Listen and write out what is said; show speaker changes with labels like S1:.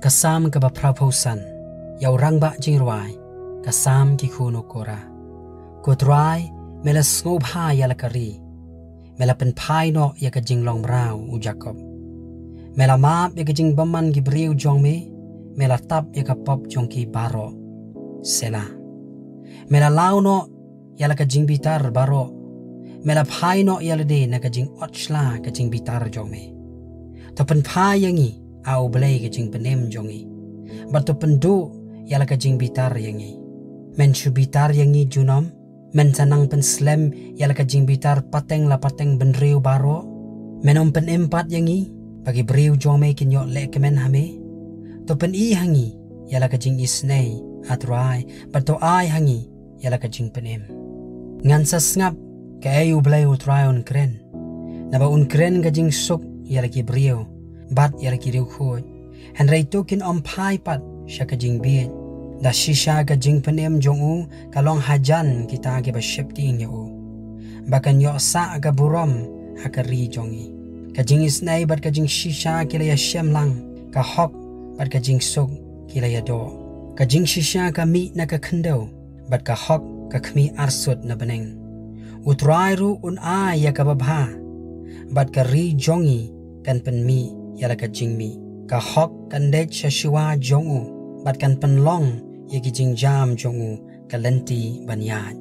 S1: kasam ka ba PUSON yaw rang ba jing ruai kasam ki khuno kora ko trai mela sngop ha ya la kari mela pen phai no ya ka jing long brau u Jacob mela map ya ka jing baman gi briu jong me mela tap ya ka pop jong ki baro sela mela lau no ya la ka jing bitar baro mela phai no ya la de na ka jing otchla ka jing bitar jong me to pen phai yangi U Blei ka jing penem jongi but to pen du ya la ka jing bitar yangi men shu bitar yangi junom men sanang pen slem ya la ka jing bitar pateng la pateng benriu baro menom pen empat yangi bagi briu jong me kin yo le kemen hame to pen I hangi ya la ka jing isnei atrai but to ai hangi ya la ka jing penem ngan sa Sngap ka U Blei utrai on kren na ba un kren ka jing suk ya la ki briu bat ya la ki riu khoi han rai tokin om phai pat sha ka jing biet da shisha ka jing penem jong u kalong hajan kita ke ba shifting ya u bakan yo sa ka burom hakari jongi ka jing isnai bat ka jing shisha kila ya shemlang ka hok bat ka jing suk kila ya do ka jing shisha ka mi na ka khndo bat ka hok ka khmi arsut na beneng utrai ru un a ya ka babha bat ka ri jongi kan pen mi ya la ka jing mi ka hok kan dech shashiwa jong u bat kan pen long ye ki jing jam jong u kalenti banyat